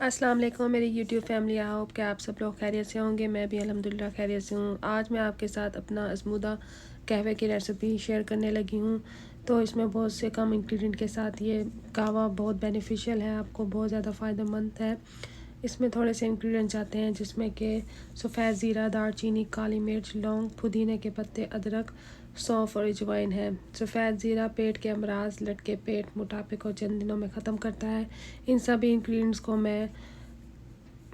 अस्सलाम वालेकुम मेरी यूट्यूब फैमिली। आई होप कि आप सब लोग खैरियत से होंगे। मैं भी अल्हम्दुलिल्लाह खैरियत से हूँ। आज मैं आपके साथ अपना आजमूदा कहवे की रेसिपी शेयर करने लगी हूँ। तो इसमें बहुत से कम इंग्रेडिएंट के साथ ये कहवा बहुत बेनिफिशियल है, आपको बहुत ज़्यादा फ़ायदेमंद है। इसमें थोड़े से इंग्रेडिएंट्स आते हैं जिसमें कि सफ़ेद ज़ीरा, दालचीनी, काली मिर्च, लौंग, पुदीने के पत्ते, अदरक, सौंफ और अजवाइन है। सफ़ेद ज़ीरा पेट के अमराज, लटके पेट, मोटापे को चंद दिनों में ख़त्म करता है। इन सभी इंग्रेडिएंट्स को मैं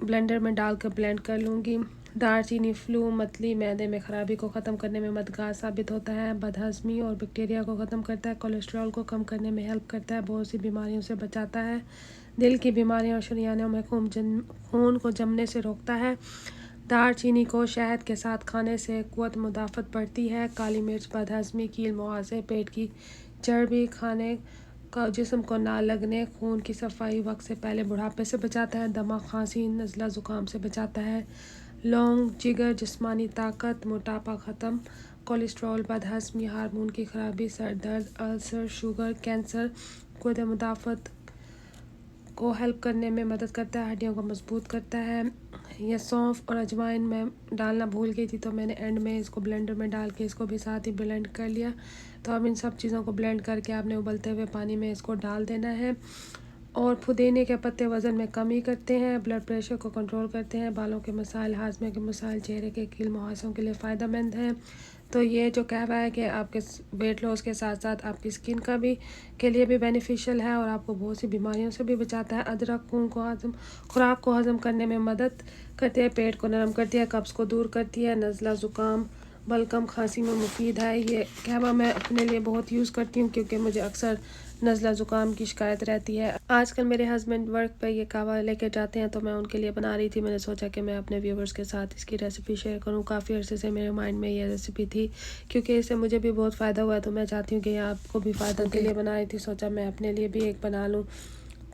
ब्लेंडर में डालकर ब्लेंड कर लूँगी। दालचीनी फ्लू, मतली, मैदे में ख़राबी को ख़त्म करने में मददगार साबित होता है। बदहज़मी और बैक्टीरिया को ख़त्म करता है। कोलेस्ट्रॉल को कम करने में हेल्प करता है। बहुत सी बीमारियों से बचाता है। दिल की बीमारियों और शरीयानों में खून को जमने से रोकता है। दालचीनी को शहद के साथ खाने से क़ुव्वत मुदाफ़त बढ़ती है। काली मिर्च बदहज़मी, कील मुहासे, पेट की चर्बी, खाने का जिस्म को ना लगने, खून की सफाई, वक्त से पहले बुढ़ापे से बचाता है। दमा, खांसी, नज़ला, ज़ुकाम से बचाता है। लौंग, जिगर, जिस्मानी ताकत, मोटापा ख़त्म, कोलेस्ट्रॉल, बदहज़मी, हार्मोन की ख़राबी, सर दर्द, अल्सर, शुगर, कैंसर, क़ुव्वत मुदाफ़त को हेल्प करने में मदद करता है। हड्डियों को मजबूत करता है। यह सौंफ और अजवाइन मैं डालना भूल गई थी, तो मैंने एंड में इसको ब्लेंडर में डाल के इसको भी साथ ही ब्लेंड कर लिया। तो अब इन सब चीज़ों को ब्लेंड करके आपने उबलते हुए पानी में इसको डाल देना है। और पुदीने के पत्ते वज़न में कमी करते हैं, ब्लड प्रेशर को कंट्रोल करते हैं, बालों के मसाइल, हाजमे के मसाइल, चेहरे के कील मुहासों के लिए फ़ायदेमंद हैं। तो ये जो कहवा है कि आपके वेट लॉस के साथ साथ आपकी स्किन का भी के लिए भी बेनिफिशियल है और आपको बहुत सी बीमारियों से भी बचाता है। अदरक खून को खुराक को हज़म करने में मदद करती है, पेट को नरम करती है, कब्ज़ को दूर करती है, नज़ला, ज़ुकाम, बलगम, खांसी में मुफीद है। ये कहवा मैं अपने लिए बहुत यूज़ करती हूँ क्योंकि मुझे अक्सर नज़ला ज़ुकाम की शिकायत रहती है। आजकल मेरे हस्बैंड वर्क पे ये कहवा लेके जाते हैं, तो मैं उनके लिए बना रही थी। मैंने सोचा कि मैं अपने व्यूवर्स के साथ इसकी रेसिपी शेयर करूँ। काफ़ी अर्से से मेरे माइंड में ये रेसिपी थी क्योंकि इससे मुझे भी बहुत फ़ायदा हुआ है, तो मैं चाहती हूँ कि ये आपको भी फ़ायदा के लिए बना रही थी। सोचा मैं अपने लिए भी एक बना लूँ।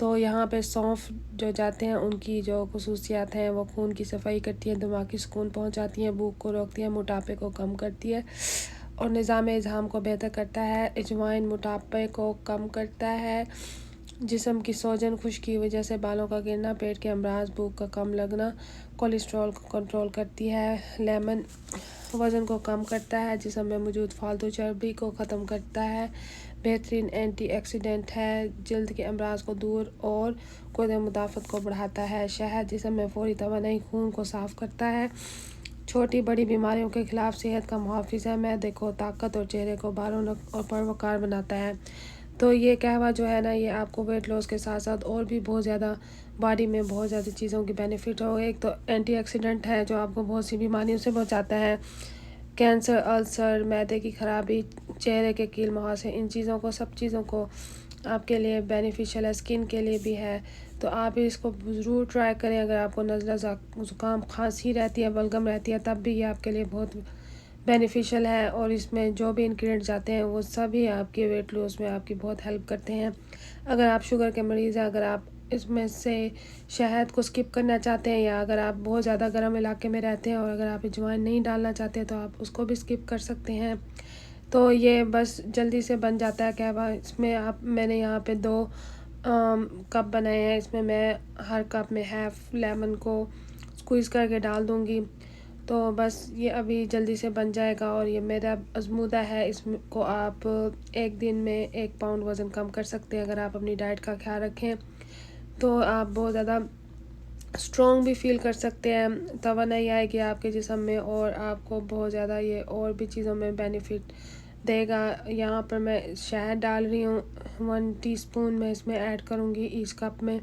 तो यहाँ पे सौंफ जो जाते हैं उनकी जो खसूसियात हैं, वो खून की सफाई करती है, दिमागी सुकून पहुँचाती हैं, भूख को रोकती है, मोटापे को कम करती है और निज़ाम इज़हाम को बेहतर करता है। अजवाइन मोटापे को कम करता है, जिस्म की सूजन, खुश्की की वजह से बालों का गिरना, पेट के अमराज, भूख का कम लगना, कोलेस्ट्रॉल को कंट्रोल करती है। लेमन वज़न को कम करता है, जिस्म में मौजूद फालतू चर्बी को ख़त्म करता है, बेहतरीन एंटीऑक्सीडेंट है, जल्द के अमराज को दूर और क़ुव्वत मुदाफ़त को बढ़ाता है। शहद जिस्म में फौरी तवानाई, खून को साफ़ करता है, छोटी बड़ी बीमारियों के ख़िलाफ़ सेहत का मुहाफ़िज़ है, मैदे को ताकत और चेहरे को बारोनक और परवकार बनाता है। तो ये कहवा जो है ना, ये आपको वेट लॉस के साथ साथ और भी बहुत ज़्यादा बॉडी में बहुत ज़्यादा चीज़ों की बेनिफिट हो। एक तो एंटीऑक्सीडेंट है जो आपको बहुत सी बीमारियों से बचाता है, कैंसर, अल्सर, मैदे की ख़राबी, चेहरे के कील मुहासे, इन चीज़ों को सब चीज़ों को आपके लिए बेनिफिशियल है, स्किन के लिए भी है। तो आप इसको ज़रूर ट्राई करें। अगर आपको नज़ला, ज़ुकाम, खांसी रहती है, बलगम रहती है, तब भी ये आपके लिए बहुत बेनिफिशियल है। और इसमें जो भी इंग्रेडिएंट्स जाते हैं वो सभी आपके वेट लॉस में आपकी बहुत हेल्प करते हैं। अगर आप शुगर के मरीज़ हैं, अगर आप इसमें से शहद को स्किप करना चाहते हैं, या अगर आप बहुत ज़्यादा गर्म इलाके में रहते हैं और अगर आप अजवाइन नहीं डालना चाहते तो आप उसको भी स्किप कर सकते हैं। तो ये बस जल्दी से बन जाता है कहवा। इसमें मैंने यहाँ पे 2 कप बनाए हैं। इसमें मैं हर कप में हाफ़ लेमन को स्क्वीज़ करके डाल दूँगी। तो बस ये अभी जल्दी से बन जाएगा और ये मेरा आज़मूदा है। इसको आप एक दिन में 1 पाउंड वज़न कम कर सकते हैं अगर आप अपनी डाइट का ख्याल रखें। तो आप बहुत ज़्यादा स्ट्रॉन्ग भी फ़ील कर सकते हैं, तवानाई आएगी आपके जिस्म में और आपको बहुत ज़्यादा ये और भी चीज़ों में बेनिफिट देगा। यहाँ पर मैं शहद डाल रही हूँ, 1 टीस्पून मैं इसमें ऐड करूँगी इस कप में।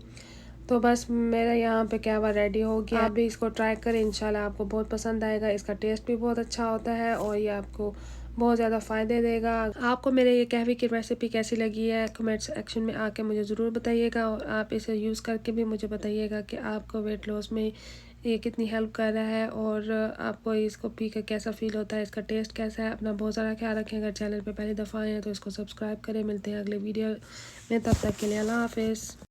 तो बस मेरा यहाँ पे कहवा रेडी हो गया। आप भी इसको ट्राई करें, इंशाल्लाह आपको बहुत पसंद आएगा। इसका टेस्ट भी बहुत अच्छा होता है और ये आपको बहुत ज़्यादा फ़ायदे देगा। आपको मेरे ये कहवे की रेसिपी कैसी लगी है, कमेंट सेक्शन में आके मुझे ज़रूर बताइएगा और आप इसे यूज़ करके भी मुझे बताइएगा कि आपको वेट लॉस में ये कितनी हेल्प कर रहा है और आपको इसको पी कर कैसा फ़ील होता है, इसका टेस्ट कैसा है। अपना बहुत सारा ख्याल रखें। अगर चैनल पर पहली दफ़ा आए हैं तो इसको सब्सक्राइब करें। मिलते हैं अगले वीडियो में, तब तक के लिए अल्लाह हाफ़िज़।